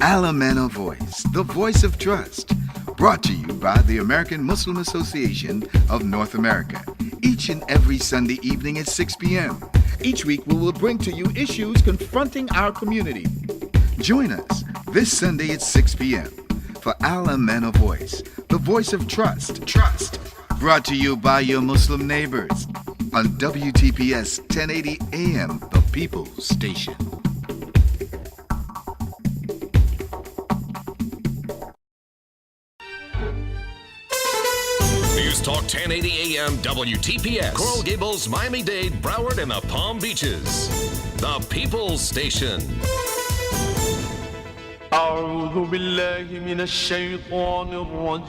AMANA Voice, the voice of trust. Brought to you by the American Muslim Association of North America. Each and every Sunday evening at 6 p.m. Each week we will bring to you issues confronting our community. Join us this Sunday at 6 p.m. for AMANA Voice, the voice of trust. Brought to you by your Muslim neighbors on WTPS 1080 AM, the People's Station. News Talk 1080 AM WTPS, Coral Gables, Miami-Dade, Broward, and the Palm Beaches. The People's Station. أعوذ بالله من الشيطان الرجيم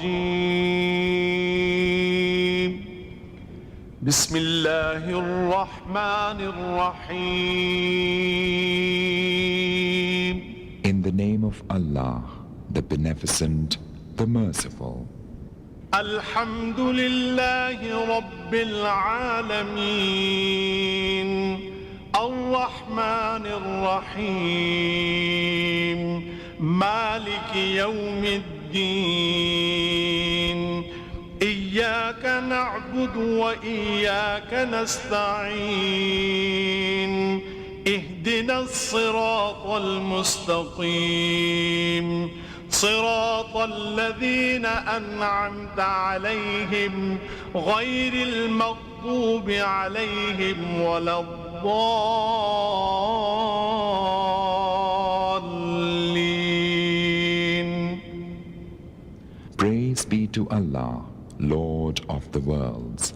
بسم الله الرحمن الرحيم. In the name of Allah, the Beneficent, the Merciful. الحمد لله رب العالمين الرحمن الرحيم مالك يوم الدين إياك نعبد وإياك نستعين اهدنا الصراط المستقيم صراط الذين أنعمت عليهم غير المغضوب عليهم ولا الضالين. Praise be to Allah, Lord of the worlds,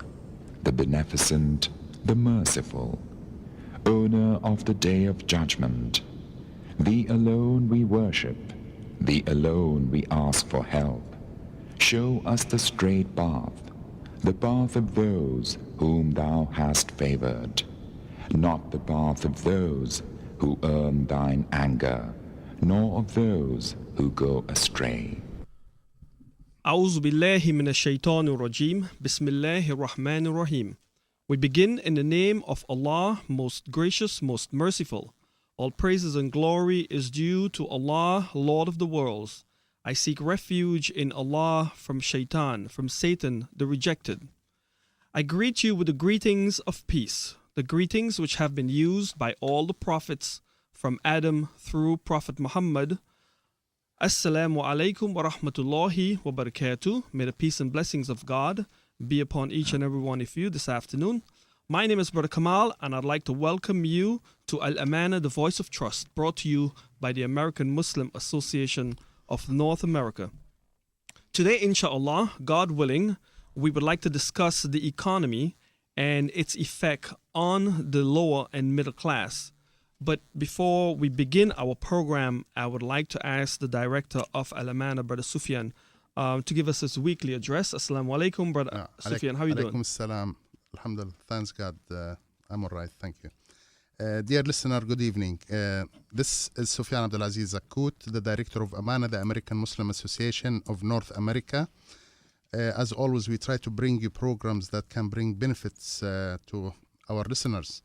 the Beneficent, the Merciful, owner of the Day of Judgment. Thee alone we worship, Thee alone we ask for help. Show us the straight path, the path of those whom Thou hast favored, not the path of those who earn Thine anger, nor of those who go astray. A'udhu billahi minash shaitanir rajim. Bismillahir rahmanir rahim. We begin in the name of Allah, most gracious, most merciful. All praises and glory is due to Allah, Lord of the worlds. I seek refuge in Allah from Shaitan, from Satan, the rejected. I greet you with the greetings of peace, the greetings which have been used by all the prophets from Adam through Prophet Muhammad. Assalamu alaikum wa rahmatullahi wa barakatuh. May the peace and blessings of God be upon each and every one of you this afternoon. My name is Brother Kamal, and I'd like to welcome you to Al-Amana, the Voice of Trust, brought to you by the American Muslim Association of North America. Today, inshallah, God willing, we would like to discuss the economy and its effect on the lower and middle class. But before we begin our program, I would like to ask the director of Al-Amana, Brother Sufyan, to give us his weekly address. Assalamu alaikum, Brother Sufyan. How are you doing? Alaikum salam. Alhamdulillah. Thanks God. I'm all right. Thank you. Dear listener, good evening. This is Sufyan Abdulaziz Akut, the director of AMANA, the American Muslim Association of North America. As always, we try to bring you programs that can bring benefits to our listeners.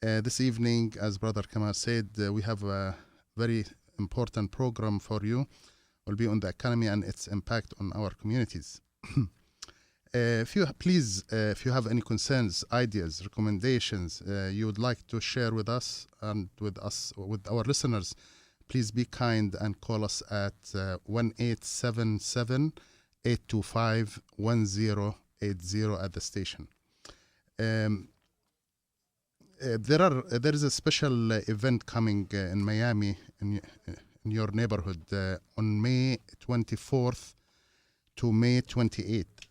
This evening, as Brother Kamal said, we have a very important program for you. Will be on the economy and its impact on our communities. If you have any concerns, ideas, recommendations you would like to share with us and with our listeners, please be kind and call us at 1-877-825-1080 at the station. There is a special event coming in Miami in your neighborhood on May 24th to May 28th.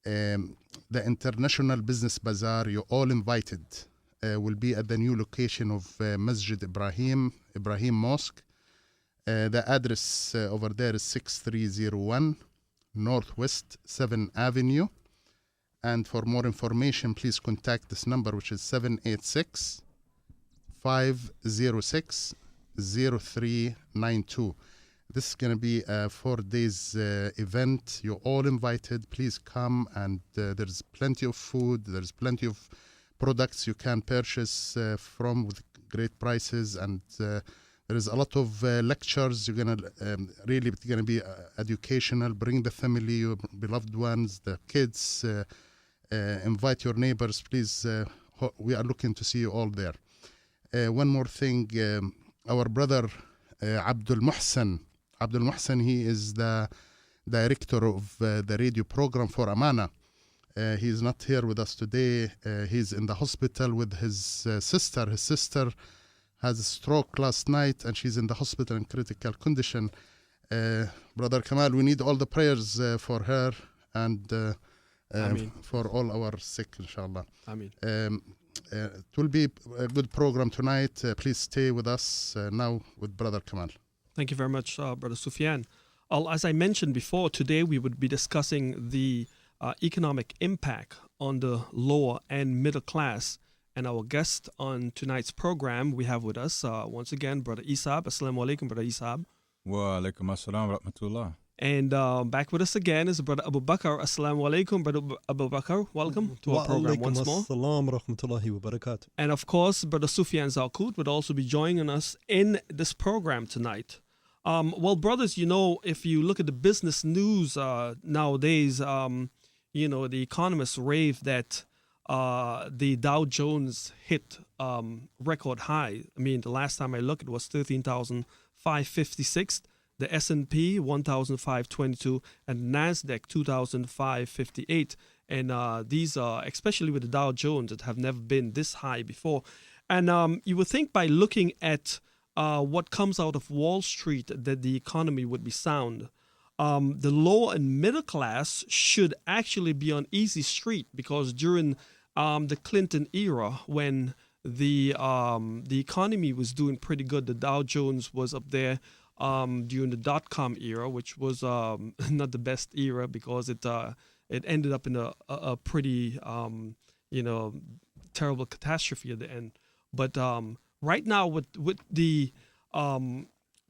The International Business Bazaar, you're all invited, will be at the new location of Masjid Ibrahim Mosque. The address over there is 6301 Northwest 7th Avenue. And for more information, please contact this number, which is 786-506-0392. This is going to be a 4 days event. You're all invited. Please come, and there's plenty of food. There's plenty of products you can purchase from with great prices, and There is a lot of lectures. You're gonna really it's gonna be educational. Bring the family, your beloved ones, the kids. Invite your neighbors, please. We are looking to see you all there. One more thing, our brother Abdul Muhsin, he is the director of the radio program for Amana. He's not here with us today. He's in the hospital with his sister. His sister has a stroke last night, and she's in the hospital in critical condition. Brother Kamal, we need all the prayers for her and for all our sick, inshallah. Ameen. It will be a good program tonight. Please stay with us now with Brother Kamal. Thank you very much, Brother Sufyan. As I mentioned before, today we would be discussing the economic impact on the lower and middle class. And our guest on tonight's program, we have with us, once again, Brother Isab. Assalamu alaikum, Brother Isab. Wa alaikum assalam wa rahmatullah. And back with us again is Brother Abu Bakr. Assalamu alaikum, Brother Abu Bakr. Welcome to our program once more. Assalam wa rahmatullahi wa barakatuh. And of course, Brother Sufyan Zarqut would also be joining us in this program tonight. Well, brothers, you know, if you look at the business news nowadays, you know, the economists rave that the Dow Jones hit record high. I mean, the last time I looked, it was 13,556. The S&P 1,522 and NASDAQ 2,558. And these are, especially with the Dow Jones, that have never been this high before. And you would think by looking at what comes out of Wall Street that the economy would be sound. The lower and middle class should actually be on easy street, because during the Clinton era, when the economy was doing pretty good, the Dow Jones was up there. During the dot-com era, which was not the best era, because it ended up in a pretty terrible catastrophe at the end. But right now, with the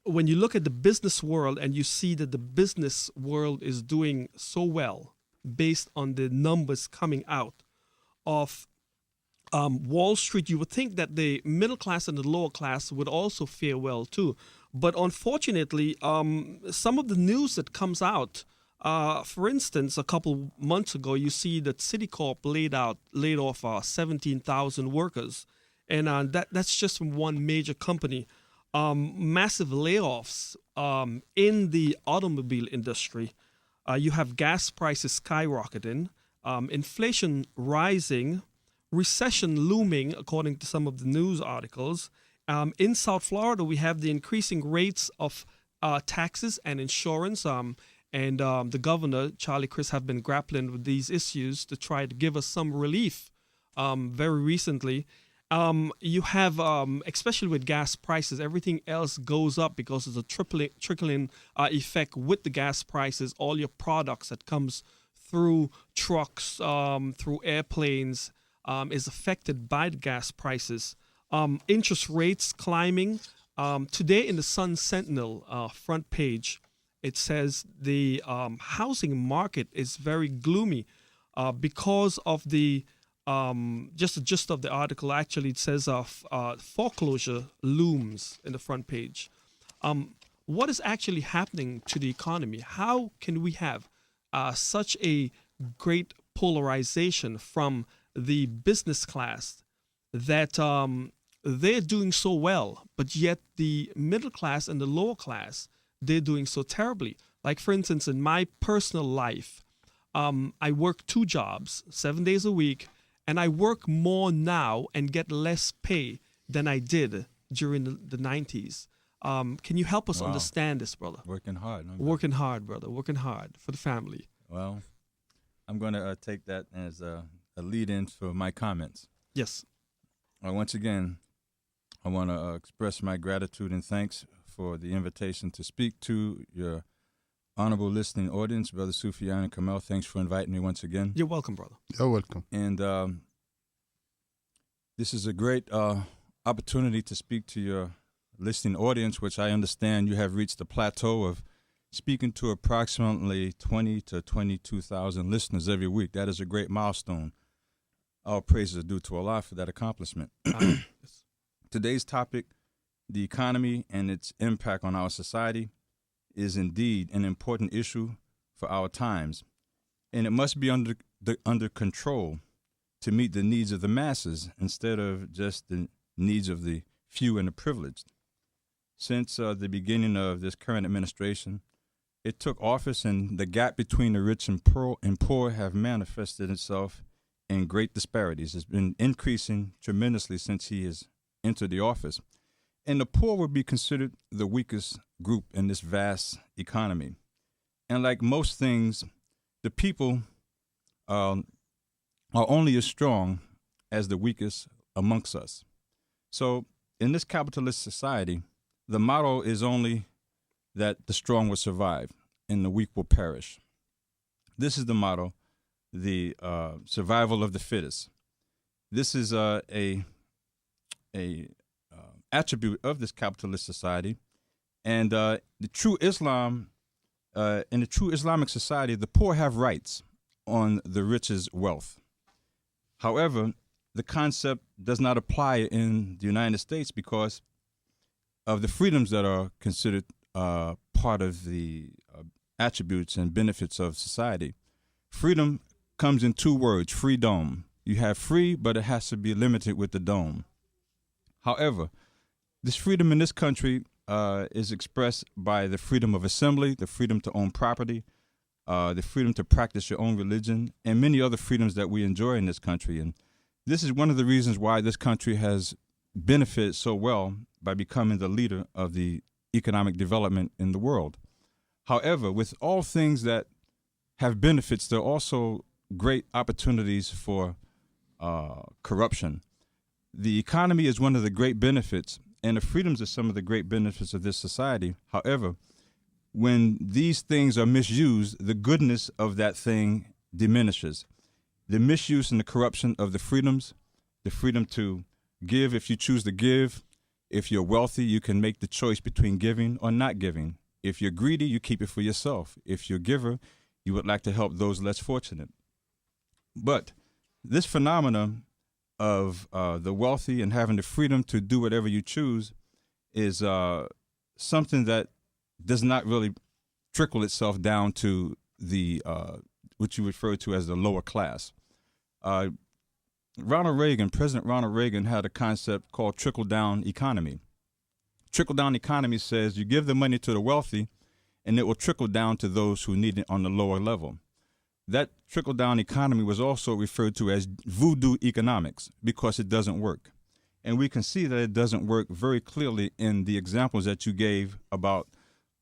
when you look at the business world and you see that the business world is doing so well based on the numbers coming out of Wall Street, you would think that the middle class and the lower class would also fare well too. But unfortunately, some of the news that comes out, for instance, a couple months ago, you see that Citicorp laid off 17,000 workers, and that's just from one major company. Massive layoffs in the automobile industry. You have gas prices skyrocketing, inflation rising, recession looming, according to some of the news articles. In South Florida, we have the increasing rates of taxes and insurance, and the governor, Charlie Crist, have been grappling with these issues to try to give us some relief very recently. You have, especially with gas prices, everything else goes up because there's a trickling effect with the gas prices. All your products that comes through trucks, through airplanes, is affected by the gas prices. Interest rates climbing. Today in the Sun Sentinel front page, it says the housing market is very gloomy because of the just the gist of the article. Actually, it says foreclosure looms in the front page. What is actually happening to the economy? How can we have such a great polarization from the business class that they're doing so well, but yet the middle class and the lower class, they're doing so terribly? Like, for instance, in my personal life, I work 2 jobs, 7 days a week, and I work more now and get less pay than I did during the 90s. Can you help us understand this, brother? Working hard. Working hard, brother. Working hard for the family. Well, I'm going to take that as a lead-in for my comments. Yes. Once again, I want to express my gratitude and thanks for the invitation to speak to your honorable listening audience, Brother Sufyan and Kamal. Thanks for inviting me once again. You're welcome, brother. You're welcome. And this is a great opportunity to speak to your listening audience, which I understand you have reached the plateau of speaking to approximately 20 to 22,000 listeners every week. That is a great milestone. All praises are due to Allah for that accomplishment. Yes. Today's topic the economy and its impact on our society is indeed an important issue for our times, and it must be under control to meet the needs of the masses instead of just the needs of the few and the privileged. Since the beginning of this current administration, it took office, and the gap between the rich and poor have manifested itself in great disparities. It's been increasing tremendously since he has entered the office. And the poor would be considered the weakest group in this vast economy. And like most things, the people are only as strong as the weakest amongst us. So in this capitalist society, the motto is only that the strong will survive and the weak will perish. This is the motto, the survival of the fittest. This is a attribute of this capitalist society, and the true Islam, in the true Islamic society, the poor have rights on the rich's wealth. However, the concept does not apply in the United States because of the freedoms that are considered part of the attributes and benefits of society. Freedom comes in two words: freedom. You have free, but it has to be limited with the dome. However, this freedom in this country is expressed by the freedom of assembly, the freedom to own property, the freedom to practice your own religion, and many other freedoms that we enjoy in this country. And this is one of the reasons why this country has benefited so well by becoming the leader of the economic development in the world. However, with all things that have benefits, there are also great opportunities for corruption. The economy is one of the great benefits, and the freedoms are some of the great benefits of this society. However, when these things are misused, the goodness of that thing diminishes. The misuse and the corruption of the freedoms, the freedom to give if you choose to give. If you're wealthy, you can make the choice between giving or not giving. If you're greedy, you keep it for yourself. If you're a giver, you would like to help those less fortunate. But this phenomenon of the wealthy and having the freedom to do whatever you choose is something that does not really trickle itself down to the what you refer to as the lower class. President Ronald Reagan had a concept called trickle-down economy. Trickle-down economy says you give the money to the wealthy and it will trickle down to those who need it on the lower level. That trickle-down economy was also referred to as voodoo economics because it doesn't work. And we can see that it doesn't work very clearly in the examples that you gave about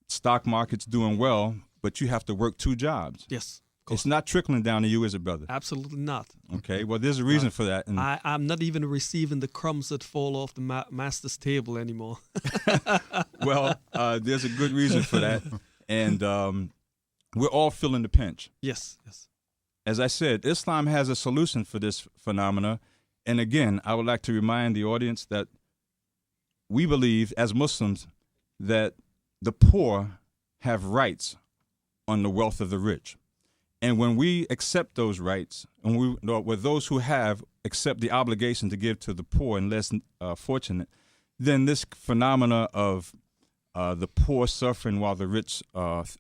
stock markets doing well, but you have to work two jobs. Yes. It's not trickling down to you, is it, brother? Absolutely not. Okay, well, there's a reason for that. And I'm not even receiving the crumbs that fall off the master's table anymore. Well, there's a good reason for that. And we're all feeling the pinch. Yes, yes. As I said, Islam has a solution for this phenomena. And again, I would like to remind the audience that we believe as Muslims that the poor have rights on the wealth of the rich. And when we accept those rights, and with those who have accept the obligation to give to the poor and less fortunate, then this phenomena of the poor suffering while the rich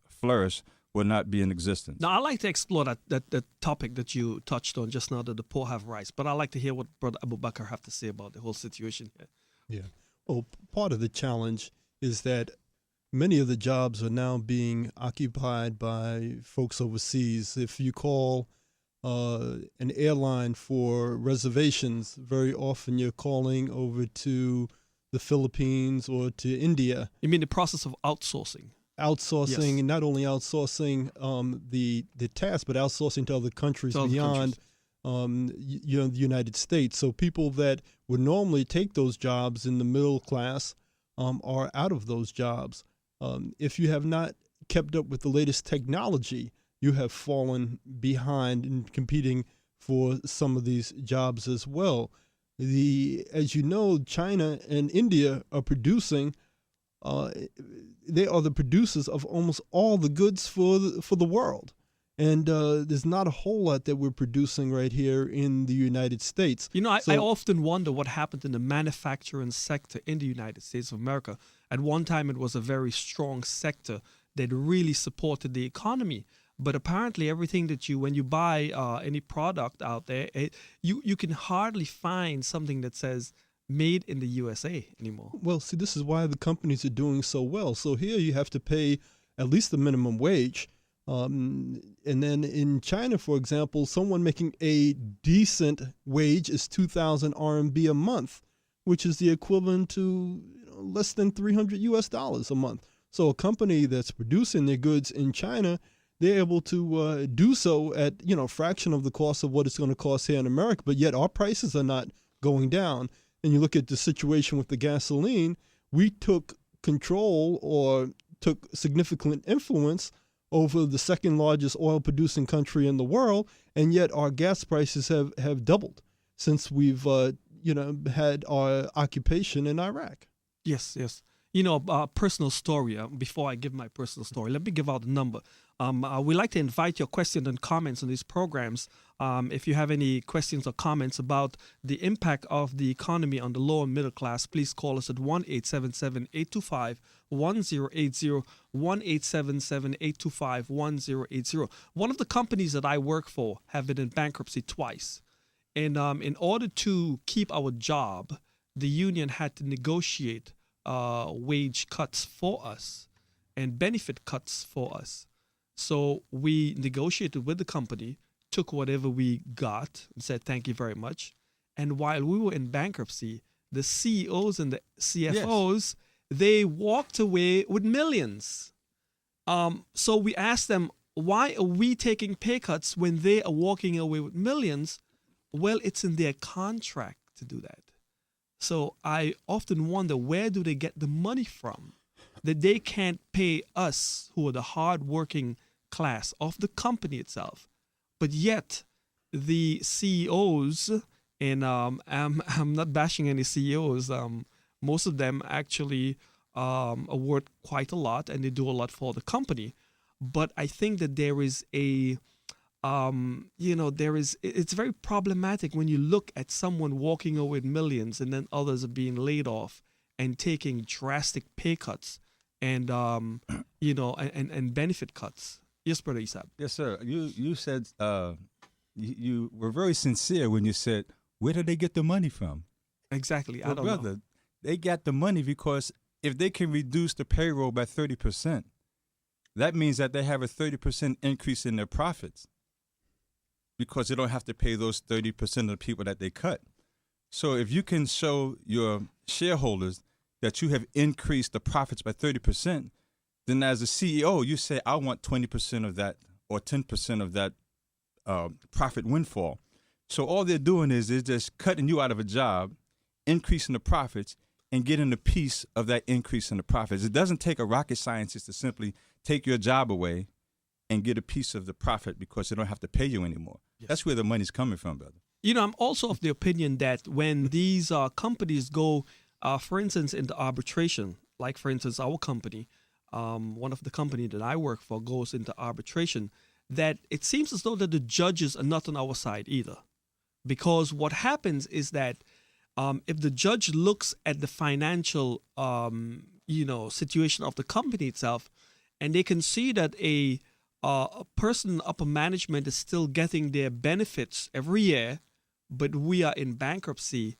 flourish will not be in existence. Now, I'd like to explore that topic that you touched on just now, that the poor have rights. But I'd like to hear what Brother Abu Bakr have to say about the whole situation here. Yeah. Well, part of the challenge is that many of the jobs are now being occupied by folks overseas. If you call an airline for reservations, very often you're calling over to the Philippines or to India. You mean the process of outsourcing? Outsourcing, Yes. and not only outsourcing the task, but outsourcing to other countries beyond the United States. So people that would normally take those jobs in the middle class are out of those jobs. If you have not kept up with the latest technology, you have fallen behind in competing for some of these jobs as well. As you know, China and India are producing. They are the producers of almost all the goods for the world, And there's not a whole lot that we're producing right here in the United States. You know, I often wonder what happened in the manufacturing sector in the United States of America. At one time, it was a very strong sector that really supported the economy. But apparently, everything that when you buy any product out there, you can hardly find something that says made in the USA anymore. Well, see, this is why the companies are doing so well. So here you have to pay at least the minimum wage. And then in China, for example, someone making a decent wage is 2,000 RMB a month, which is the equivalent to less than $300 a month. So a company that's producing their goods in China, they're able to do so at a fraction of the cost of what it's going to cost here in America. But yet our prices are not going down. And you look at the situation with the gasoline, we took control or took significant influence over the second largest oil producing country in the world, and yet our gas prices have doubled since we've had our occupation in Iraq. Yes. Personal story. Before I give my personal story, let me give out the number. We like to invite your questions and comments on these programs. If you have any questions or comments about the impact of the economy on the lower and middle class, please call us at 1-877-825-1080, 1-877-825-1080. One of the companies that I work for have been in bankruptcy twice. And in order to keep our job, the union had to negotiate wage cuts for us and benefit cuts for us. So we negotiated with the company, took whatever we got and said, thank you very much. And while we were in bankruptcy, the CEOs and the CFOs, they walked away with millions. So we asked them, why are we taking pay cuts when they are walking away with millions? Well, it's in their contract to do that. So I often wonder, where do they get the money from that they can't pay us, who are the hardworking class of the company itself? But yet the CEOs, and I'm not bashing any CEOs, most of them actually are worth quite a lot and they do a lot for the company. But I think that there is it's very problematic when you look at someone walking away with millions and then others are being laid off and taking drastic pay cuts and and benefit cuts. Yes, Brother Isab. Yes, sir. You said you were very sincere when you said, where did they get the money from? Exactly. Well, I don't brother, know. They got the money because if they can reduce the payroll by 30%, that means that they have a 30% increase in their profits, because they don't have to pay those 30% of the people that they cut. So if you can show your shareholders that you have increased the profits by 30%, then as a CEO, you say, I want 20% of that or 10% of that profit windfall. So all they're doing is they're just cutting you out of a job, increasing the profits, and getting a piece of that increase in the profits. It doesn't take a rocket scientist to simply take your job away and get a piece of the profit because they don't have to pay you anymore. Yes. That's where the money's coming from, brother. I'm also of the opinion that when these companies go, for instance, into arbitration, like, for instance, our company, one of the company that I work for goes into arbitration, that it seems as though that the judges are not on our side either. Because what happens is that if the judge looks at the financial, situation of the company itself, and they can see that a person in upper management is still getting their benefits every year, but we are in bankruptcy,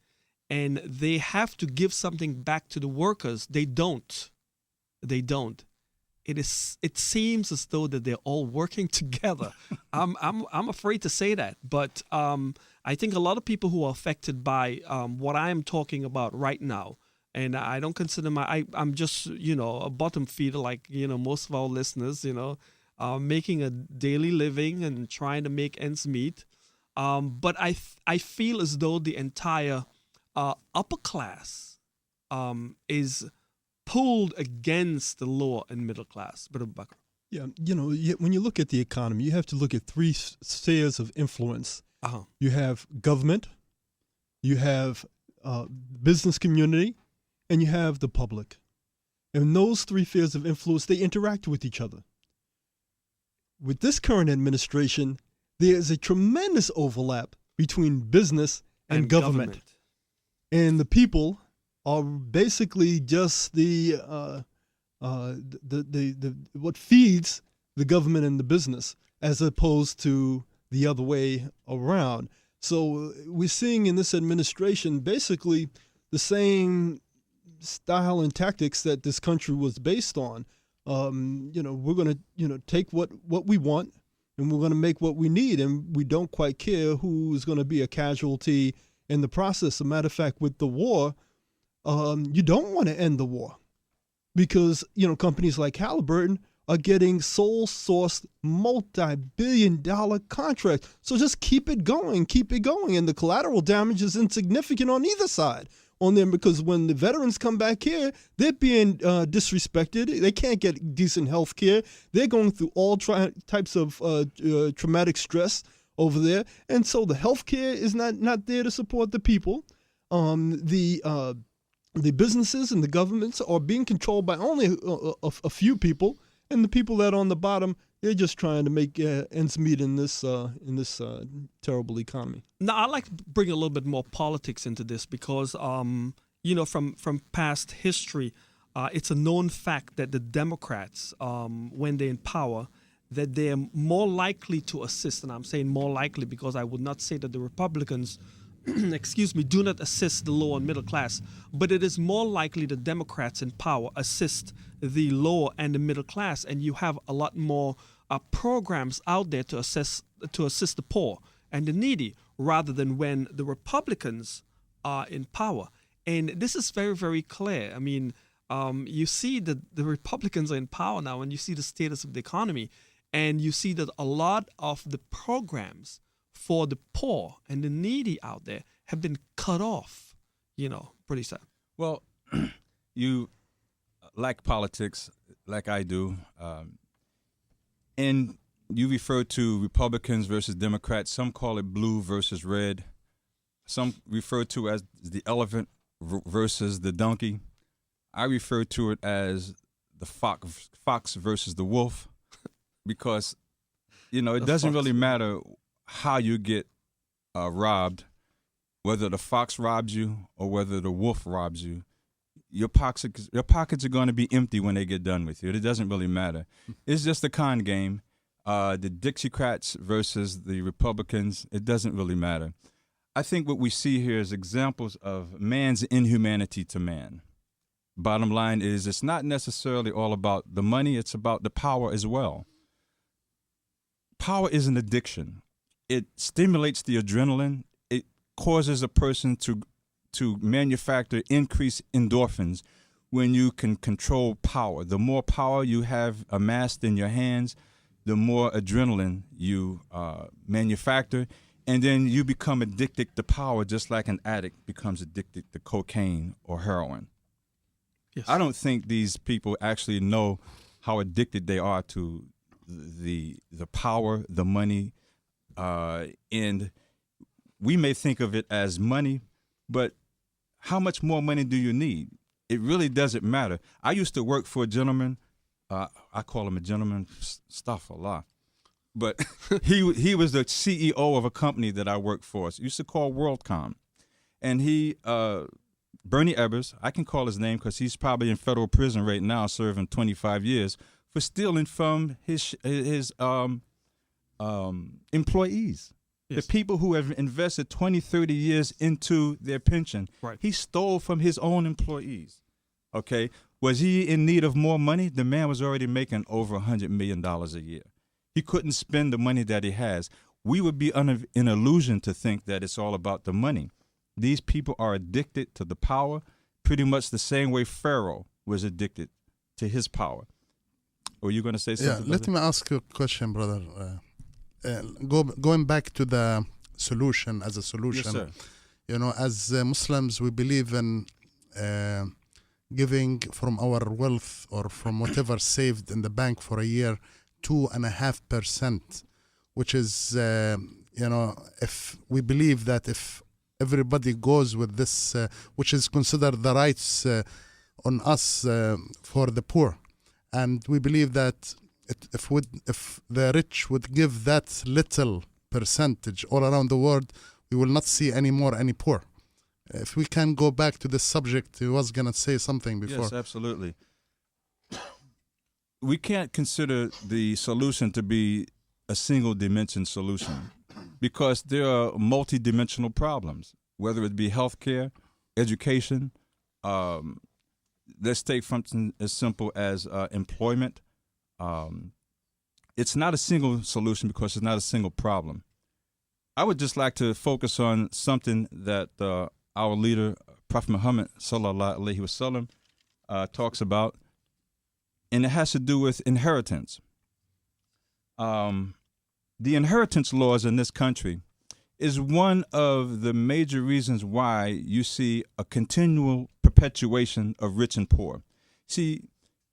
and they have to give something back to the workers. They don't. It seems as though that they're all working together. I'm afraid to say that, but I think a lot of people who are affected by what I'm talking about right now, and I don't consider I'm just a bottom feeder like most of our listeners, making a daily living and trying to make ends meet. But I feel as though the entire upper class is pulled against the lower and middle class. Brother Bakr. Yeah, when you look at the economy, you have to look at three spheres of influence. Uh-huh. You have government, you have business community, and you have the public. And those three spheres of influence, they interact with each other. with this current administration, there is a tremendous overlap between business and government. And the people are basically just the what feeds the government and the business, as opposed to the other way around. So we're seeing in this administration basically the same style and tactics that this country was based on. We're going to take what we want, and we're going to make what we need, and we don't quite care who's going to be a casualty in the process. As a matter of fact, with the war, you don't want to end the war, because companies like Halliburton are getting sole-sourced multi-billion-dollar contracts. So just keep it going, and the collateral damage is insignificant on either side on them, because when the veterans come back here, they're being disrespected. They can't get decent health care. They're going through all types of traumatic stress over there, and so the health care is not there to support the people. The businesses and the governments are being controlled by only a few people, and the people that are on the bottom, they're just trying to make ends meet in this terrible economy. Now, I'd like to bring a little bit more politics into this, because, from past history, it's a known fact that the Democrats, when they're in power, that they're more likely to assist, and I'm saying more likely because I would not say that the Republicans do not assist the lower and middle class, but it is more likely the Democrats in power assist the lower and the middle class, and you have a lot more programs out there to assist the poor and the needy, rather than when the Republicans are in power. And this is very, very clear. I mean, you see that the Republicans are in power now, and you see the status of the economy, and you see that a lot of the programs for the poor and the needy out there have been cut off, pretty sad. Well, you like politics like I do, and you refer to Republicans versus Democrats. Some call it blue versus red. Some refer to as the elephant versus the donkey. I refer to it as the fox versus the wolf, because, it doesn't really matter how you get robbed, whether the fox robs you or whether the wolf robs you. Your pockets are going to be empty when they get done with you. It doesn't really matter. It's just a con game. The Dixiecrats versus the Republicans, it doesn't really matter. I think what we see here is examples of man's inhumanity to man. Bottom line is, it's not necessarily all about the money, it's about the power as well. Power is an addiction. It stimulates the adrenaline. It causes a person to manufacture increased endorphins when you can control power. The more power you have amassed in your hands, the more adrenaline you manufacture, and then you become addicted to power, just like an addict becomes addicted to cocaine or heroin. Yes. I don't think these people actually know how addicted they are to the power, the money, and we may think of it as money, but how much more money do you need? It really doesn't matter. I used to work for a gentleman. I call him a gentleman, stuff a lot. But he was the CEO of a company that I worked for. It used to call WorldCom. And he, Bernie Ebbers, I can call his name because he's probably in federal prison right now serving 25 years for stealing from his employees. Yes. The people who have invested 20, 30 years into their pension. Right. He stole from his own employees. Okay. Was he in need of more money? The man was already making over $100 million a year. He couldn't spend the money that he has. We would be in illusion to think that it's all about the money. These people are addicted to the power, pretty much the same way Pharaoh was addicted to his power. Were you going to say something? Yeah, let me ask you a question, brother. Going back to the solution as a solution. Yes, sir. As Muslims, we believe in giving from our wealth or from whatever saved in the bank for a year 2.5%, which is, if we believe that if everybody goes with this, which is considered the rights on us for the poor, and we believe that if the rich would give that little percentage all around the world, we will not see any poor. If we can go back to the subject, he was going to say something before. Yes, absolutely. We can't consider the solution to be a single dimension solution because there are multidimensional problems, whether it be healthcare, education. Let's take something as simple as employment. It's not a single solution because it's not a single problem. I would just like to focus on something that our leader, Prophet Muhammad sallallahu alaihi wasallam, talks about, and it has to do with inheritance. The inheritance laws in this country is one of the major reasons why you see a continual perpetuation of rich and poor. See,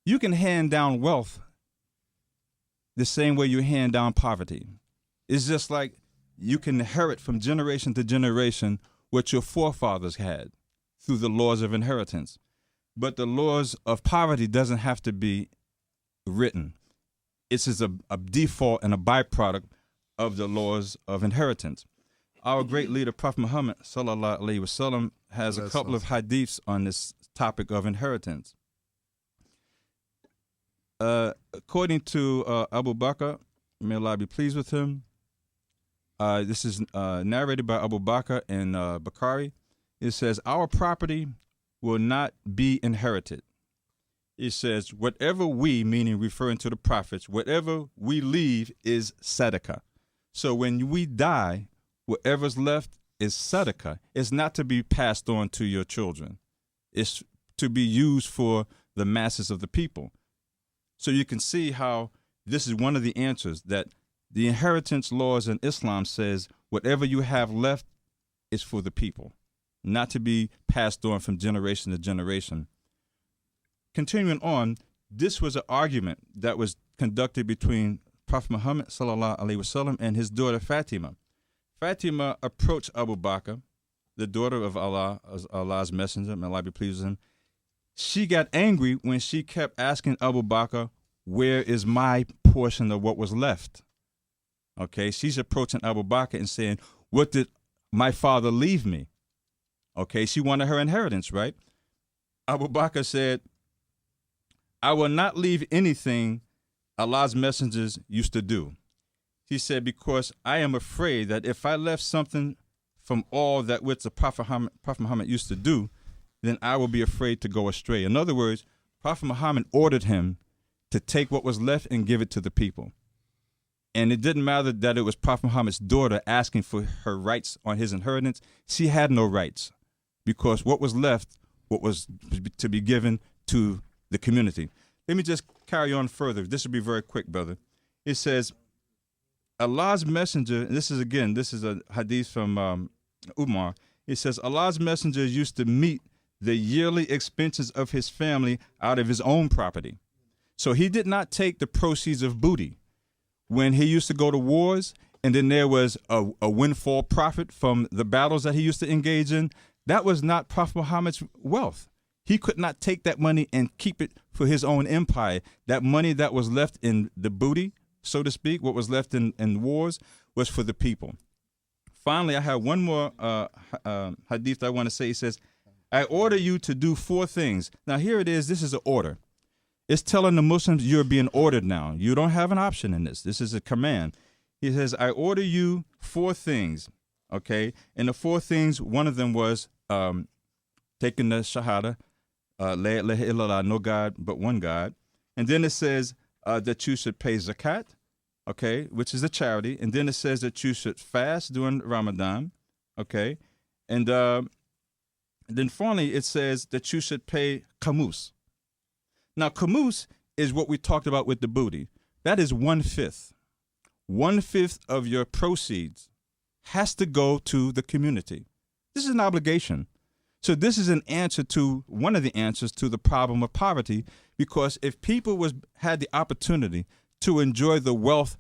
you can hand down wealth the same way you hand down poverty. It's just like you can inherit from generation to generation what your forefathers had through the laws of inheritance. But the laws of poverty doesn't have to be written. It's just a default and a byproduct of the laws of inheritance. Our great leader, Prophet Muhammad sallallahu alaihi wasallam, has a couple of hadiths on this topic of inheritance. According to Abu Bakr, may Allah be pleased with him, this is narrated by Abu Bakr and Bukhari. It says, our property will not be inherited. It says, whatever we, meaning referring to the prophets, whatever we leave is sadaqah. So when we die, whatever's left is sadaqah. It's not to be passed on to your children. It's to be used for the masses of the people. So you can see how this is one of the answers, that the inheritance laws in Islam says whatever you have left is for the people, not to be passed on from generation to generation. Continuing on, this was an argument that was conducted between Prophet Muhammad sallallahu alaihi wasallam and his daughter Fatima. Fatima approached Abu Bakr, the daughter of Allah, Allah's messenger, may Allah be pleased with him. She got angry when she kept asking Abu Bakr, where is my portion of what was left? Okay, she's approaching Abu Bakr and saying, what did my father leave me? Okay, she wanted her inheritance, right? Abu Bakr said, I will not leave anything Allah's messengers used to do. He said, because I am afraid that if I left something from all that which the Prophet Muhammad used to do, then I will be afraid to go astray. In other words, Prophet Muhammad ordered him to take what was left and give it to the people. And it didn't matter that it was Prophet Muhammad's daughter asking for her rights on his inheritance. She had no rights because what was left, what was to be given to the community. Let me just carry on further. This will be very quick, brother. It says, Allah's messenger, and this is a hadith from Umar. It says, Allah's messenger used to meet the yearly expenses of his family out of his own property. So he did not take the proceeds of booty. When he used to go to wars, and then there was a windfall profit from the battles that he used to engage in, that was not Prophet Muhammad's wealth. He could not take that money and keep it for his own empire. That money that was left in the booty, so to speak, what was left in wars, was for the people. Finally, I have one more hadith I want to say. It says, I order you to do 4 things. Now, here it is. This is an order. It's telling the Muslims you're being ordered now. You don't have an option in this. This is a command. He says, I order you 4 things, okay? And the 4 things, one of them was taking the shahada, La ilaha illallah, no God but one God. And then it says that you should pay zakat, okay, which is a charity. And then it says that you should fast during Ramadan, okay? And then finally it says that you should pay qamus. Now, qamus is what we talked about with the booty. That is 1/5. 1/5 of your proceeds has to go to the community. This is an obligation. So this is an answer to one of the answers to the problem of poverty, because if people had the opportunity to enjoy the wealth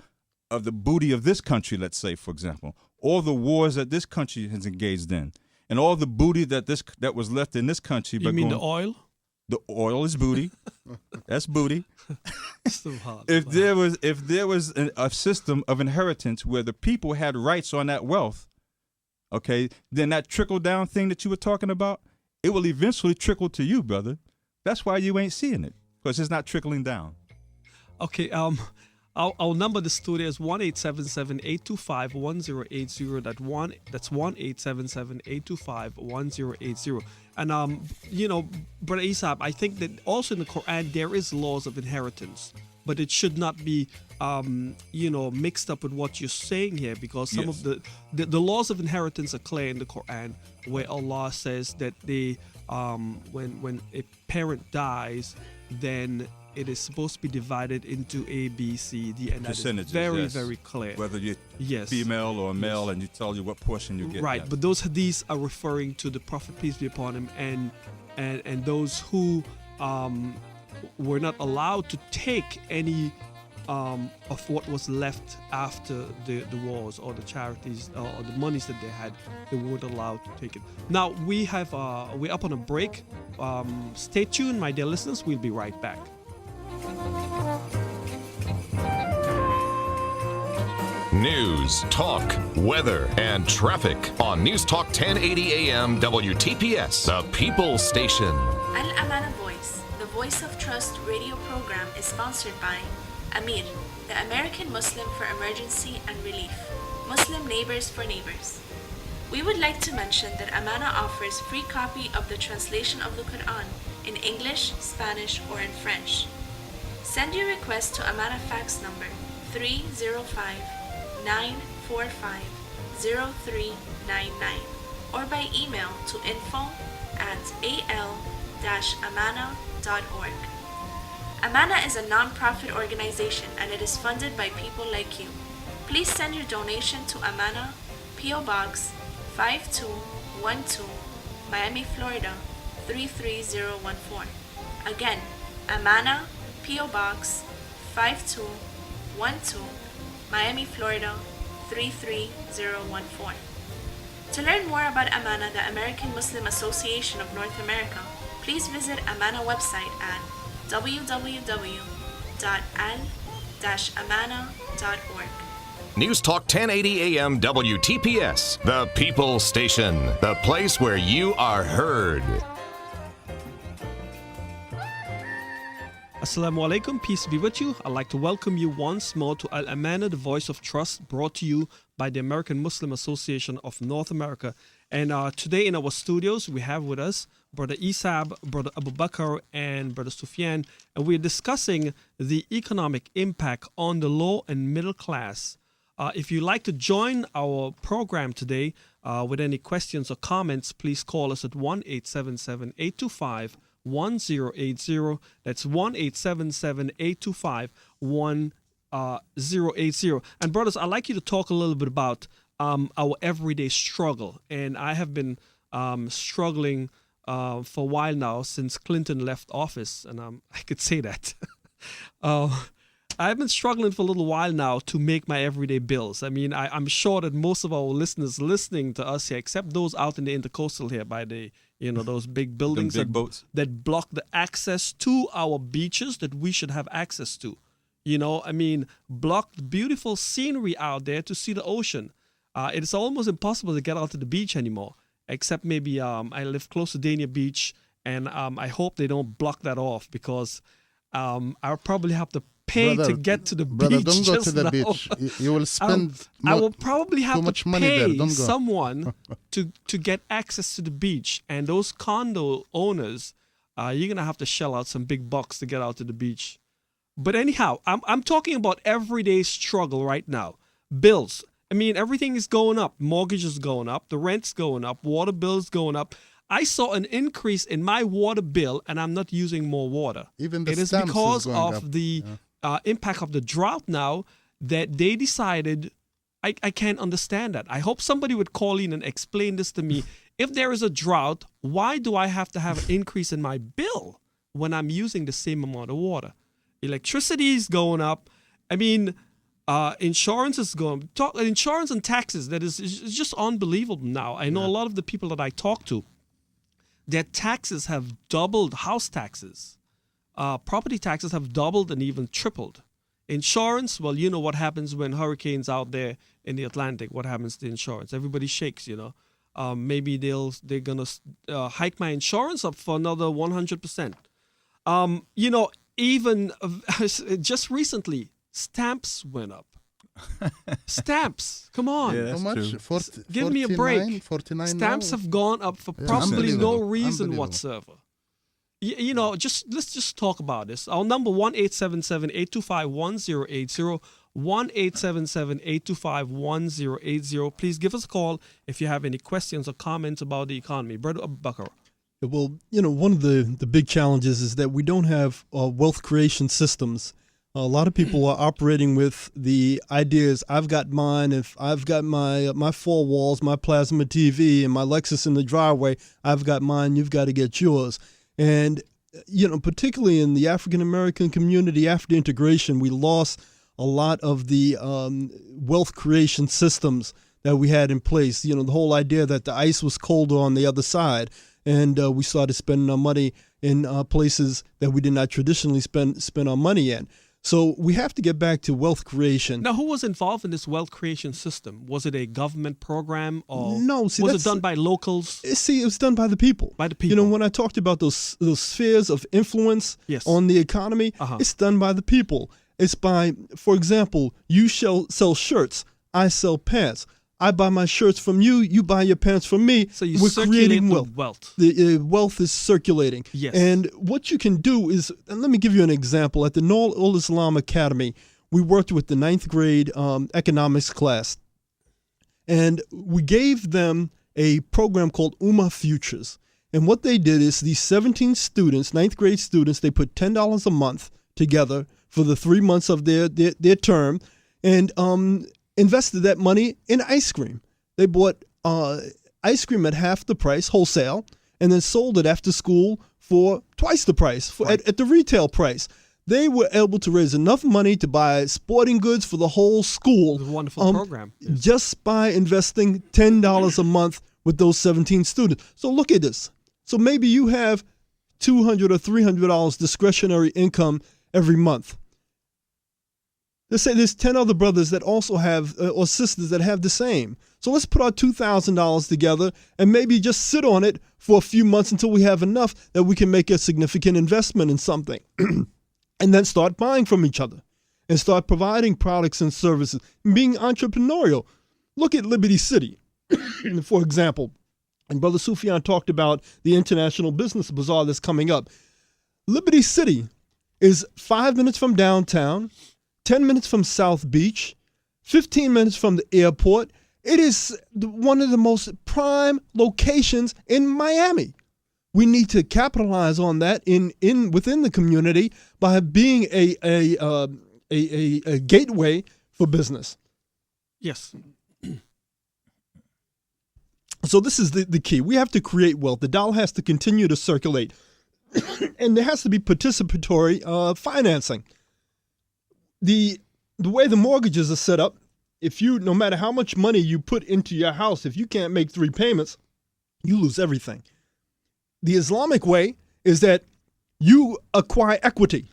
of the booty of this country, let's say, for example, all the wars that this country has engaged in, and all the booty that was left in this country. You mean the oil? The oil is booty. That's booty. Subhanallah. If there was a system of inheritance where the people had rights on that wealth, okay, then that trickle down thing that you were talking about, it will eventually trickle to you, brother. That's why you ain't seeing it, because it's not trickling down. Okay, our number in the studio is 1-877-825-1080. That's 1-877-825-1080. And Brother Isab, I think that also in the Quran there is laws of inheritance, but it should not be mixed up with what you're saying here, because some of the laws of inheritance are clear in the Quran, where Allah says that they when a parent dies, then it is supposed to be divided into A, B, C, D, and that is very, very clear. Whether you're female or male, and you tell you what portion you get. Right, but those hadiths are referring to the Prophet, peace be upon him, and those who were not allowed to take any of what was left after the wars or the charities or the monies that they had. They weren't allowed to take it. Now we're up on a break. Stay tuned, my dear listeners. We'll be right back. News, talk, weather, and traffic on News Talk 1080 AM WTPS, the People's Station. Al-Amana Voice, the Voice of Trust radio program, is sponsored by AMIR, the American Muslim for Emergency and Relief, Muslim Neighbors for Neighbors. We would like to mention that Amana offers free copy of the translation of the Quran in English, Spanish, or in French. Send your request to Amana fax number 305-945-0399 or by email to info@al-amana.org. Amana is a non-profit organization and it is funded by people like you. Please send your donation to Amana, P.O. Box 5212, Miami, Florida 33014. Again, Amana, P.O. Box 5212, Miami, Florida 33014. To learn more about Amana, the American Muslim Association of North America, please visit Amana website at www.al-amana.org. News Talk 1080 AM WTPS, the People's Station, the place where you are heard. Assalamu alaikum, peace be with you. I'd like to welcome you once more to Al-Amana, the Voice of Trust, brought to you by the American Muslim Association of North America. And today in our studios, we have with us Brother Isab, Brother Abu Bakr, and Brother Sufyan, and we're discussing the economic impact on the low and middle class. If you'd like to join our program today with any questions or comments, please call us at 1-877-825-1080. That's 1-877-825-1080. And brothers, I'd like you to talk a little bit about our everyday struggle. And I have been struggling for a while now since Clinton left office, and I could say that. I've been struggling for a little while now to make my everyday bills. I mean, I'm sure that most of our listeners listening to us here, except those out in the intercoastal here by the, those big buildings, boats that block the access to our beaches that we should have access to. Block the beautiful scenery out there to see the ocean. It's almost impossible to get out to the beach anymore, except maybe I live close to Dania Beach, and I hope they don't block that off, because I'll probably have to pay to get to the beach. Don't go to the beach. You will spend I will probably have much to money pay there. Don't go. someone to get access to the beach. And those condo owners, you're going to have to shell out some big bucks to get out to the beach. But anyhow, I'm talking about everyday struggle right now. Bills. I mean, everything is going up. Mortgage is going up. The rent's going up. Water bill's going up. I saw an increase in my water bill, and I'm not using more water. Even the it is stamps because is going of up. the impact of the drought now that they decided. I can't understand that. I hope somebody would call in and explain this to me. If there is a drought, why do I have to have an increase in my bill when I'm using the same amount of water? Electricity is going up. I mean, insurance is going. Insurance and taxes, that is just unbelievable now. I know a lot of the people that I talk to, Their taxes have doubled. House taxes, property taxes have doubled and even tripled. Insurance, well, you know what happens when hurricanes out there in the Atlantic. What happens to insurance? Everybody shakes, you know. Maybe they're gonna hike my insurance up for another 100%. You know, even just recently, stamps went up. Stamps, come on. Yeah, How that's much? true. Give me a break. 49 Stamps now? have gone up for Yeah, probably no unbelievable. reason Unbelievable. whatsoever. You know, let's just talk about this. Our number 1-877-825-1080, 1-877-825-1080. Please give us a call if you have any questions or comments about the economy. Brother Abubakar. Well, you know, one of the big challenges is that we don't have wealth creation systems. A lot of people are operating with the ideas, I've got mine, if I've got my four walls, my plasma TV, and my Lexus in the driveway, I've got mine, you've got to get yours. And, you know, particularly in the African-American community after integration, we lost a lot of the wealth creation systems that we had in place. You know, the whole idea that the ice was colder on the other side. And we started spending our money in places that we did not traditionally spend our money in. So we have to get back to wealth creation. Now, who was involved in this wealth creation system? Was it a government program or No, see, was that's- it done by locals? See, it was done by the people. By the people. You know, when I talked about those spheres of influence Yes. on the economy, it's done by the people. It's by, for example, you shall sell shirts, I sell pants. I buy my shirts from you, you buy your pants from me. So you We're circulate creating the wealth. wealth. The wealth is circulating. Yes. And what you can do is, and let me give you an example. At the Noor Islam Academy, we worked with the 9th grade economics class. And we gave them a program called UMA Futures. And what they did is these 17 students, 9th grade students, they put $10 a month together for the 3 months of their term and invested that money in ice cream. They bought ice cream at half the price, wholesale, and then sold it after school for twice the price, at the retail price. They were able to raise enough money to buy sporting goods for the whole school. It was a wonderful program. Just by investing $10 a month with those 17 students. So look at this. So maybe you have $200 or $300 discretionary income every month. Let's say there's 10 other brothers that also have, or sisters that have the same. So let's put our $2,000 together and maybe just sit on it for a few months until we have enough that we can make a significant investment in something. And then start buying from each other and start providing products and services, being entrepreneurial. Look at Liberty City, for example. And Brother Sufyan talked about the International Business Bazaar that's coming up. Liberty City is 5 minutes from downtown, 10 minutes from South Beach, 15 minutes from the airport. It is one of the most prime locations in Miami. We need to capitalize on that within the community by being a gateway for business. Yes. So this is the key. We have to create wealth. The dollar has to continue to circulate. And there has to be participatory financing. The way the mortgages are set up, no matter how much money you put into your house, if you can't make 3 payments, you lose everything. The Islamic way is that you acquire equity,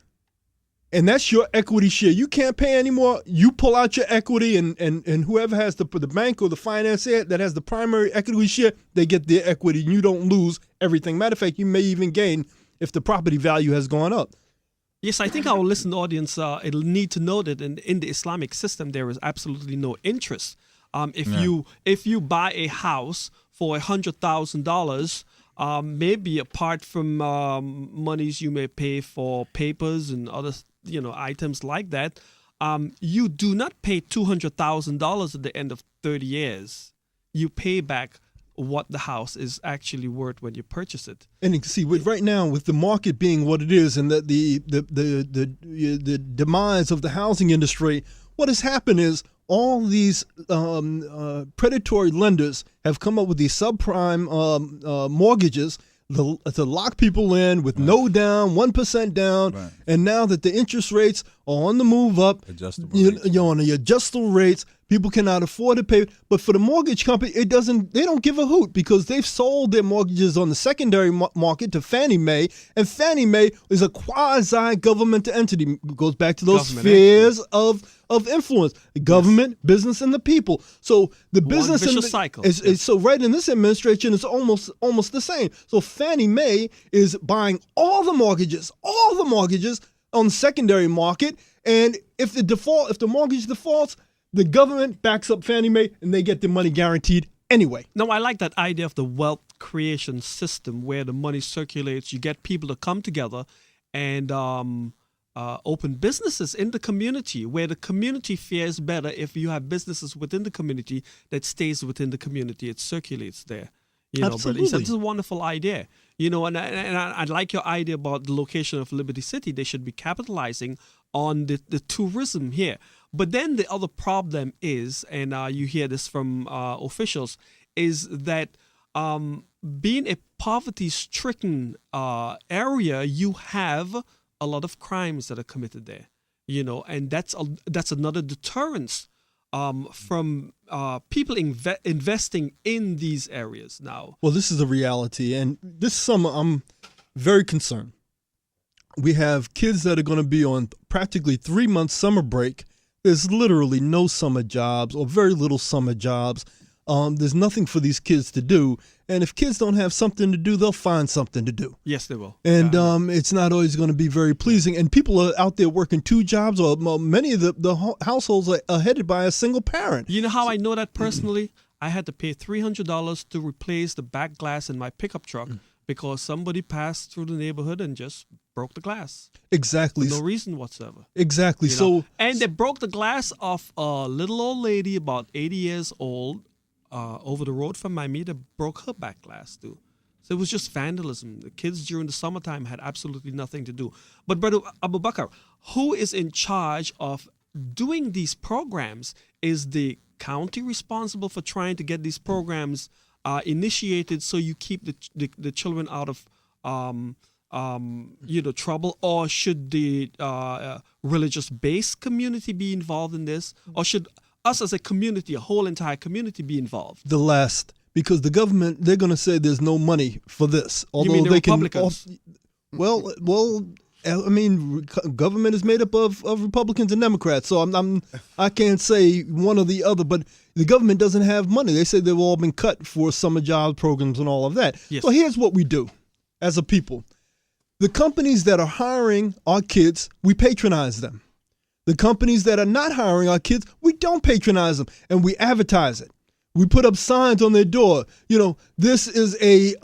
and that's your equity share. You can't pay anymore. You pull out your equity, and whoever has the bank or the financier that has the primary equity share, they get their equity, and you don't lose everything. Matter of fact, you may even gain if the property value has gone up. Yes, I think our listening audience it'll need to know that in the Islamic system there is absolutely no interest. If you buy a house for $100,000, maybe apart from monies you may pay for papers and other items like that, you do not pay $200,000 at the end of 30 years. You pay back what the house is actually worth when you purchase it. And you can see right now, with the market being what it is, and the demise of the housing industry, what has happened is all these predatory lenders have come up with these subprime mortgages to lock people in with no down, 1% down, and now that the interest rates are on the move up, you're on the adjustable rates, people cannot afford to pay. But for the mortgage company, they don't give a hoot because they've sold their mortgages on the secondary market to Fannie Mae, and Fannie Mae is a quasi-government entity. It goes back to those spheres of influence: the government, business, and the people. So the business and cycle. So right in this administration, it's almost the same. So Fannie Mae is buying all the mortgages on the secondary market, and if the mortgage defaults, the government backs up Fannie Mae, and they get their money guaranteed anyway. No, I like that idea of the wealth creation system where the money circulates. You get people to come together and open businesses in the community, where the community fares better if you have businesses within the community that stays within the community. It circulates there. Absolutely. But it's a wonderful idea. And I like your idea about the location of Liberty City. They should be capitalizing on the tourism here. But then the other problem is, and you hear this from officials, is that being a poverty-stricken area, you have a lot of crimes that are committed there, and that's another deterrence from people investing in these areas now. Well, this is a reality, and this summer I'm very concerned. We have kids that are going to be on practically 3-month summer break. There's literally no summer jobs or very little summer jobs. There's nothing for these kids to do. And if kids don't have something to do, they'll find something to do. Yes, they will. And it's not always going to be very pleasing. And people are out there working 2 jobs, or many of the households are headed by a single parent. You know how I know that personally? I had to pay $300 to replace the back glass in my pickup truck because somebody passed through the neighborhood and just broke the glass. Exactly. For no reason whatsoever. Exactly. And they broke the glass off a little old lady about 80 years old over the road from Miami. They broke her back glass too. So it was just vandalism. The kids during the summertime had absolutely nothing to do. But Brother Abu Bakr, who is in charge of doing these programs? Is the county responsible for trying to get these programs initiated so you keep the children out of trouble, or should the religious-based community be involved in this, or should us as a community, a whole entire community, be involved? The last, because the government, they're going to say there's no money for this. Although you mean the Republicans? I mean, government is made up of Republicans and Democrats, so I can't say one or the other, but the government doesn't have money. They say they've all been cut for summer job programs and all of that. Yes. So here's what we do as a people. The companies that are hiring our kids, we patronize them. The companies that are not hiring our kids, we don't patronize them, and we advertise it. We put up signs on their door. This is a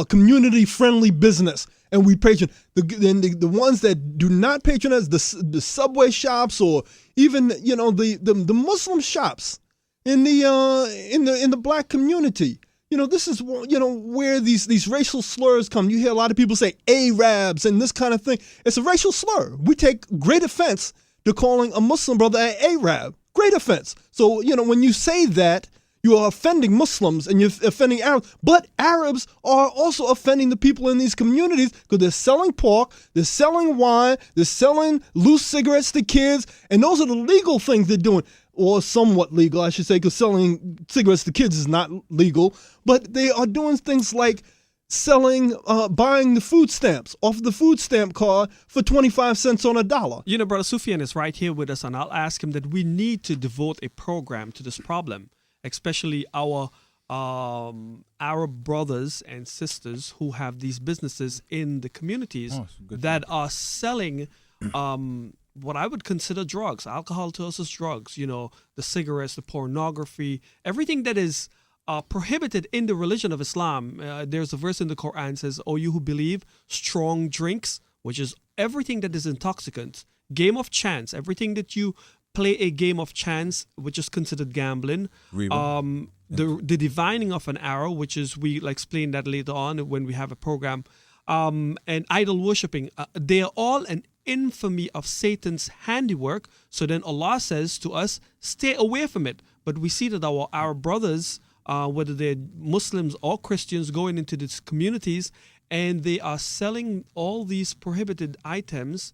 community-friendly business, and we patronize. The ones that do not patronize, the Subway shops, or even the Muslim shops in the black community. This is where these racial slurs come. You hear a lot of people say Arabs and this kind of thing. It's a racial slur. We take great offense to calling a Muslim brother an Arab. Great offense. So, when you say that, you are offending Muslims and you're offending Arabs. But Arabs are also offending the people in these communities because they're selling pork, they're selling wine, they're selling loose cigarettes to kids, and those are the legal things they're doing. Or somewhat legal, I should say, because selling cigarettes to kids is not legal. But they are doing things like buying the food stamps off the food stamp card for 25 cents on a dollar. Brother Sufyan is right here with us, and I'll ask him that we need to devote a program to this problem, especially our Arab brothers and sisters who have these businesses in the communities that are selling what I would consider drugs. Alcohol to us is drugs. The cigarettes, the pornography, everything that is prohibited in the religion of Islam. There's a verse in the Quran says, "O you who believe, strong drinks," which is everything that is intoxicant, game of chance, everything that you play a game of chance, which is considered gambling. The divining of an arrow, which is, we'll explain that later on when we have a program, and idol worshipping. They are all an infamy of Satan's handiwork. So then Allah says to us, stay away from it. But we see that our brothers, whether they're Muslims or Christians, going into these communities and they are selling all these prohibited items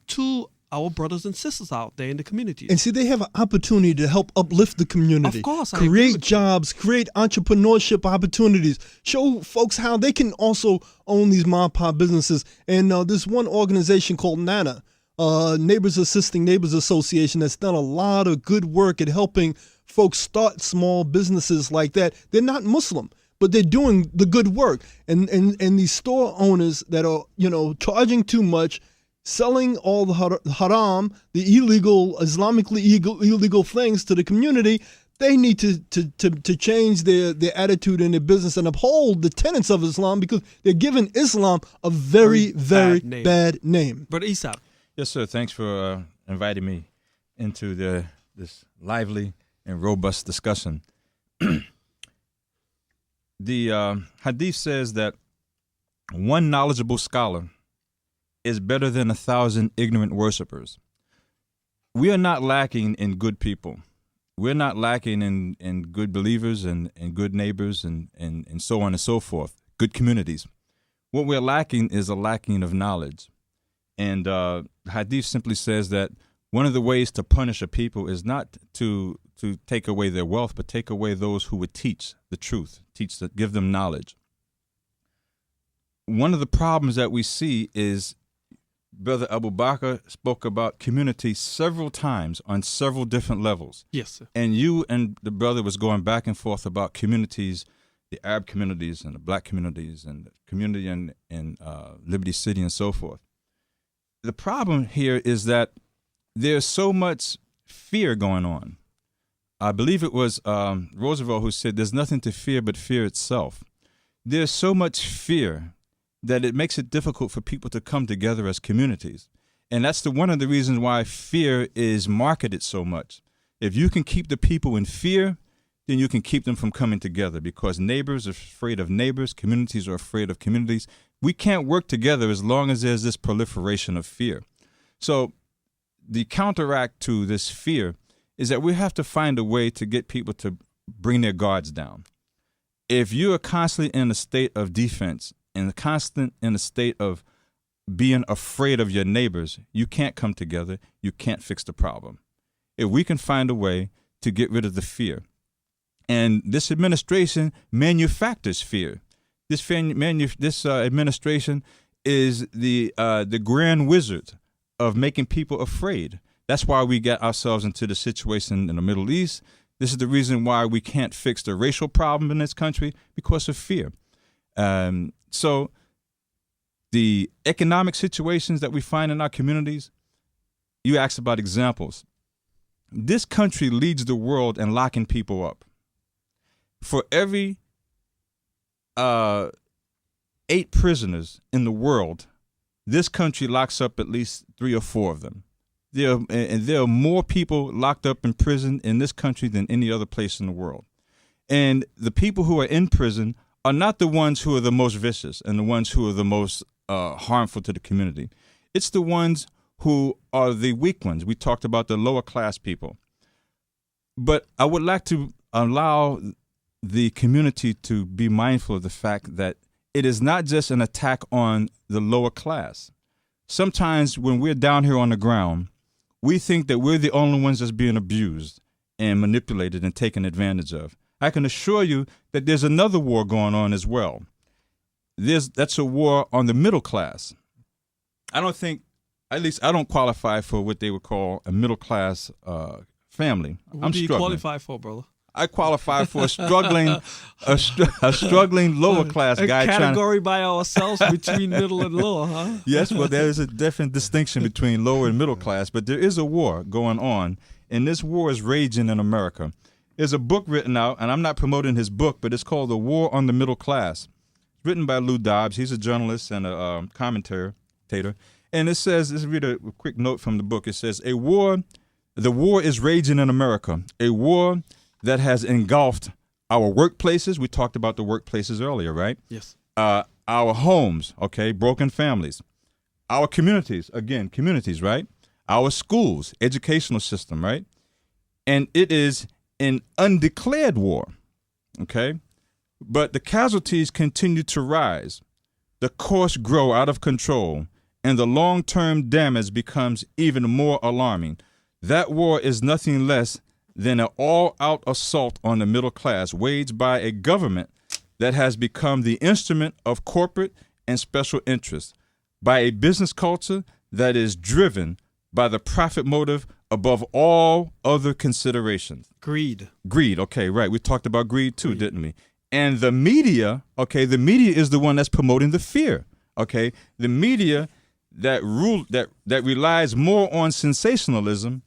to our brothers and sisters out there in the communities. And see, they have an opportunity to help uplift the community. Of course, I agree create with jobs, create entrepreneurship opportunities, show folks how they can also own these mom and pop businesses. And there's one organization called NANA, Neighbors Assisting Neighbors Association, that's done a lot of good work at helping folks start small businesses like that. They're not Muslim, but they're doing the good work. And these store owners that are, charging too much, selling all the haram, the illegal, Islamically illegal things to the community, they need to change their attitude in their business and uphold the tenets of Islam, because they're giving Islam a very, very bad name. But Isa. Yes, sir. Thanks for inviting me into this lively and robust discussion. The hadith says that one knowledgeable scholar is better than 1,000 ignorant worshipers. We are not lacking in good people. We're not lacking in good believers and good neighbors and so on and so forth, good communities. What we're lacking is a lacking of knowledge. And hadith simply says that one of the ways to punish a people is not to take away their wealth, but take away those who would teach the truth, give them knowledge. One of the problems that we see is Brother Abu Bakr spoke about community several times on several different levels. Yes, sir. And you and the brother was going back and forth about communities, the Arab communities and the black communities and the community in Liberty City and so forth. The problem here is that there's so much fear going on. I believe it was Roosevelt who said there's nothing to fear but fear itself. There's so much fear that it makes it difficult for people to come together as communities. And that's one of the reasons why fear is marketed so much. If you can keep the people in fear, then you can keep them from coming together, because neighbors are afraid of neighbors, communities are afraid of communities. We can't work together as long as there's this proliferation of fear. So the counteract to this fear is that we have to find a way to get people to bring their guards down. If you are constantly in a state of defense and constant in a state of being afraid of your neighbors, you can't come together. You can't fix the problem. If we can find a way to get rid of the fear, and this administration manufactures fear. This administration is the grand wizard of making people afraid. That's why we get ourselves into the situation in the Middle East. This is the reason why we can't fix the racial problem in this country, because of fear. So the economic situations that we find in our communities, you asked about examples. This country leads the world in locking people up. For every 8 prisoners in the world, this country locks up at least 3 or 4 of them. There are more people locked up in prison in this country than any other place in the world. And the people who are in prison are not the ones who are the most vicious and the ones who are the most harmful to the community. It's the ones who are the weak ones. We talked about the lower class people. But I would like to allow the community to be mindful of the fact that it is not just an attack on the lower class. Sometimes when we're down here on the ground, we think that we're the only ones that's being abused and manipulated and taken advantage of. I can assure you that there's another war going on as well. That's a war on the middle class. I don't think, at least I don't qualify for what they would call a middle class family. What do you qualify for, brother? I qualify for a struggling lower class guy. A category by ourselves between middle and lower, huh? Yes, well, there is a different distinction between lower and middle class, but there is a war going on, and this war is raging in America. There's a book written out, and I'm not promoting his book, but it's called The War on the Middle Class. It's written by Lou Dobbs. He's a journalist and a commentator. And it says, let's read a quick note from the book. It says, the war is raging in America, a war that has engulfed our workplaces. We talked about the workplaces earlier, right? Yes. Our homes, okay, broken families. Our communities, again, communities, right? Our schools, educational system, right? And it is an undeclared war, okay? But the casualties continue to rise. the course grow out of control, and the long-term damage becomes even more alarming. That war is nothing less than an all-out assault on the middle class waged by a government that has become the instrument of corporate and special interests, by a business culture that is driven by the profit motive above all other considerations. Greed. Greed, okay, right. We talked about greed too, didn't we? And the media, okay, the media is the one that's promoting the fear, okay? The media that relies more on sensationalism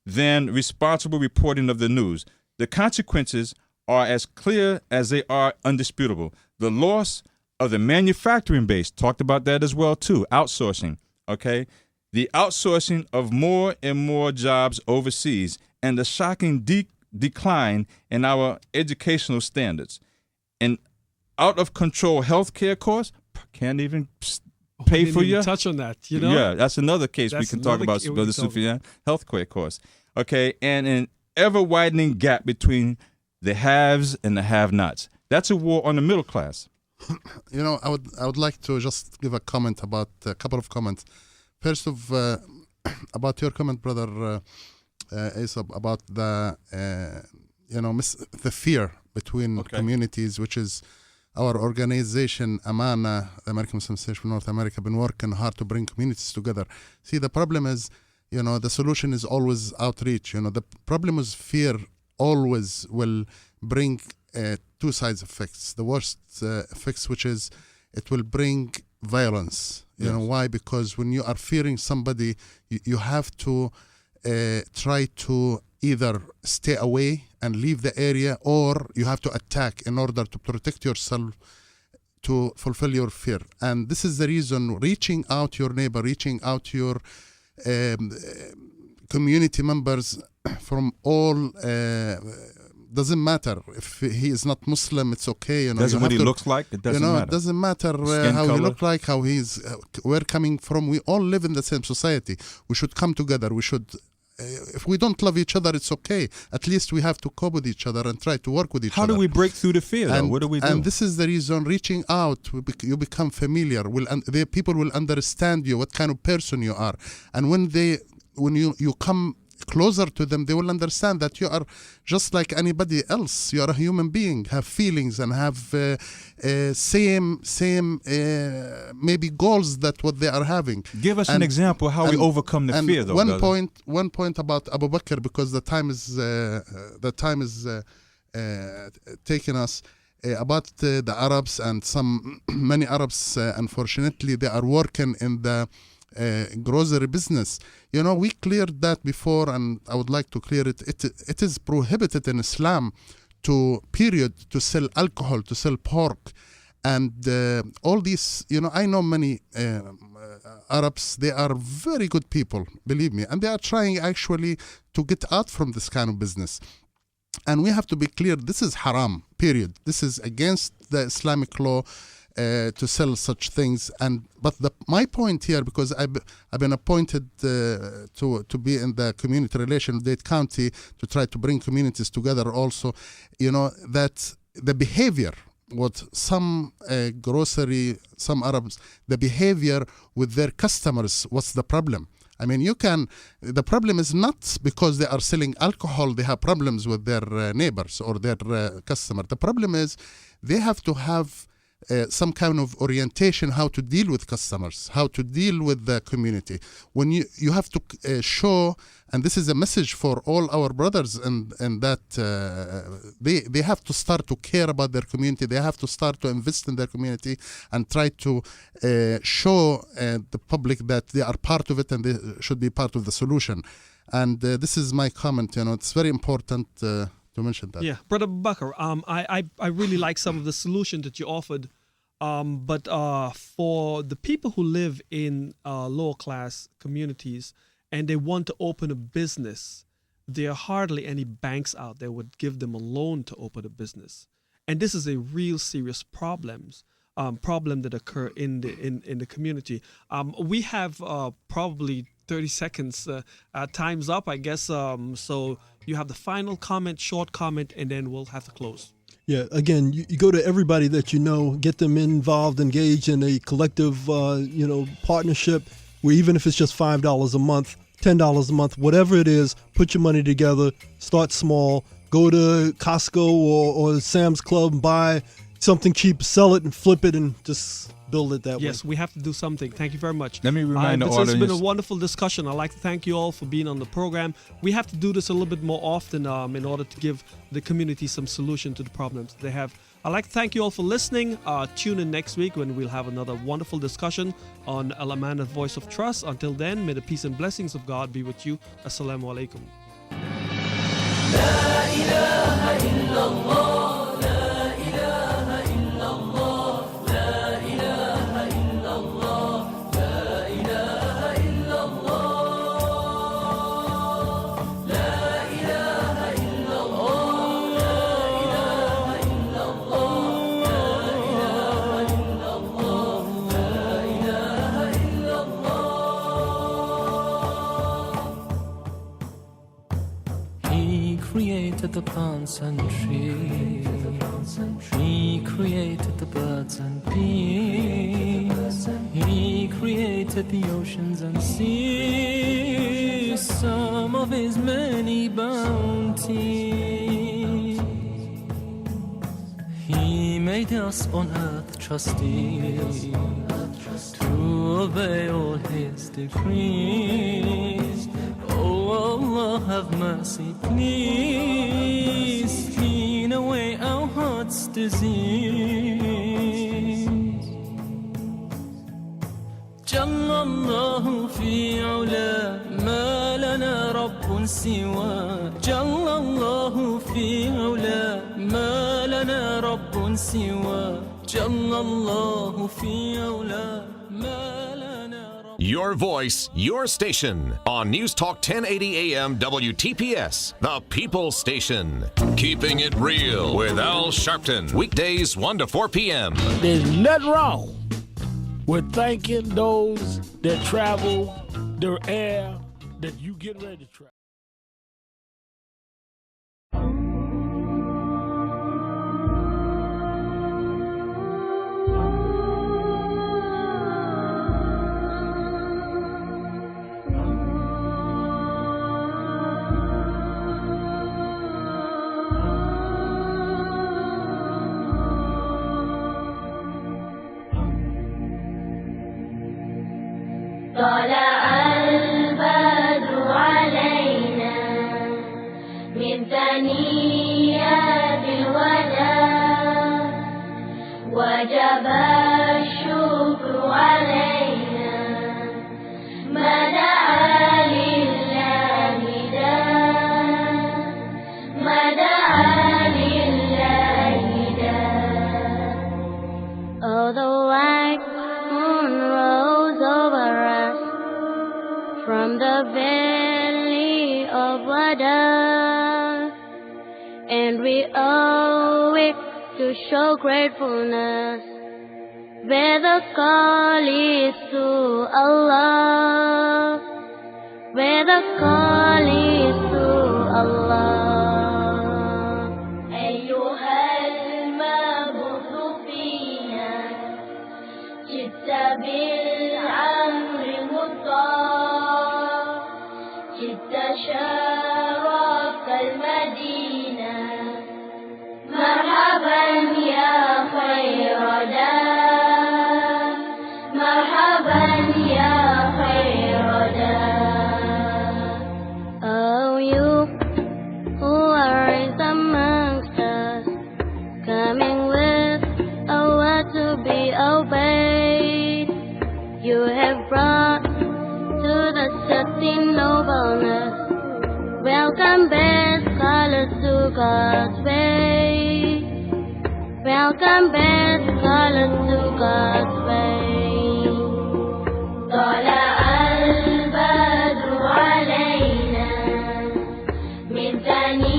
than responsible reporting of the news. The consequences are as clear as they are undisputable. The loss of the manufacturing base, talked about that as well too, outsourcing, okay? The outsourcing of more and more jobs overseas, and the shocking decline in our educational standards. And out of control healthcare costs, can't even pay for your touch on that, you know? Yeah, that's another case we can talk about, Brother Sufyan, healthcare costs. Okay, and an ever widening gap between the haves and the have-nots. That's a war on the middle class. You know, I would like to just give a comment about a couple of comments. First of about your comment, Brother Asab, about the the fear between communities, which is our organization, AMANA, the American Muslim Association for North America, been working hard to bring communities together. See, the problem is, the solution is always outreach. The problem is fear always will bring two sides effects. The worst effects, which is it will bring violence. You know why? Because when you are fearing somebody, you have to try to either stay away and leave the area, or you have to attack in order to protect yourself, to fulfill your fear. And this is the reason reaching out to your neighbor, reaching out to your community members from all, doesn't matter if he is not Muslim, it's okay. Doesn't what he looks like, it doesn't matter. It doesn't matter how he looks like, how he's, where coming from. We all live in the same society. We should come together. We should, if we don't love each other, it's okay. At least we have to cope with each other and try to work with each other. How do we break through the fear, though? What do we do? And this is the reason, reaching out, you become familiar. People will understand you, what kind of person you are. And when you come closer to them, they will understand that you are just like anybody else. You are a human being, have feelings, and have same maybe goals that what they are having. Give us an example how we overcome the fear, though. One point about Abu Bakr, because the time is taking us. About the Arabs, and many Arabs, unfortunately, they are working in the grocery business. We cleared that before, and I would like to clear it. It is prohibited in Islam to sell alcohol, to sell pork, and all these. I know many Arabs. They are very good people, believe me, and they are trying actually to get out from this kind of business. And we have to be clear, this is haram, period. This is against the Islamic law to sell such things. But my point here, because I've been appointed to be in the community relation of Dade County to try to bring communities together also, that the behavior, what some Arabs, the behavior with their customers, what's the problem? I mean, the problem is not because they are selling alcohol, they have problems with their neighbors or their customer. The problem is they have to have some kind of orientation how to deal with customers, how to deal with the community. When you have to show, and this is a message for all our brothers, and that they have to start to care about their community. They have to start to invest in their community and try to show the public that they are part of it and they should be part of the solution. And this is my comment. It's very important to mention that. Yeah, Brother Bakr, I really like some of the solution that you offered, but for the people who live in lower class communities and they want to open a business, there are hardly any banks out there would give them a loan to open a business, and this is a real serious problem that occur in the community. We have probably 30 seconds. Time's up, I guess. So you have the final comment, short comment, and then we'll have to close. Yeah, again, you go to everybody that you know, get them involved, engaged in a collective, partnership where even if it's just $5 a month, $10 a month, whatever it is, put your money together, start small, go to Costco or Sam's Club, buy something cheap, sell it and flip it and just build it that way. Yes, we have to do something. Thank you very much. Let me remind the This audience. has been a wonderful discussion. I'd like to thank you all for being on the program. We have to do this a little bit more often in order to give the community some solution to the problems they have. I'd like to thank you all for listening. Tune in next week when we'll have another wonderful discussion on AMANA Voice of Trust. Until then, may the peace and blessings of God be with you. Assalamu alaikum. Created the plants and trees. He created the birds and bees. He created the oceans and seas. Some of his many bounties. He made us on earth trustees to obey all his decrees. Oh Allah, have mercy, please. Clean away our heart's disease. جل الله في علا ما لنا رب سوى. جل الله في علا ما لنا رب سوى. جل الله في علا ما لنا. Your voice, your station on News Talk 1080 AM WTPS, the People Station. Keeping it real with Al Sharpton. Weekdays 1 to 4 p.m. There's nothing wrong with thanking those that travel the air that you get ready to travel. طلع البدر علينا من ثنيات الوداع وجب الشكر علينا ما دعا لله داع ما دعا لله داع. Oh, the white moon rose over us from the valley of Wada, and we owe it to show gratefulness. Where the call is to Allah, where the call is to Allah. أيها المبعوث فينا جئت بالعمر المطاع جئت شرفت المدينة مرحبا يا خير دار مرحبا يا خير دار. Oh, you who are raised amongst us, coming with a word to be obeyed, you have brought to the certain nobleness. Welcome best scholars to God's way. Welcome best scholars to God's way. طلع البدر علينا من ثنيات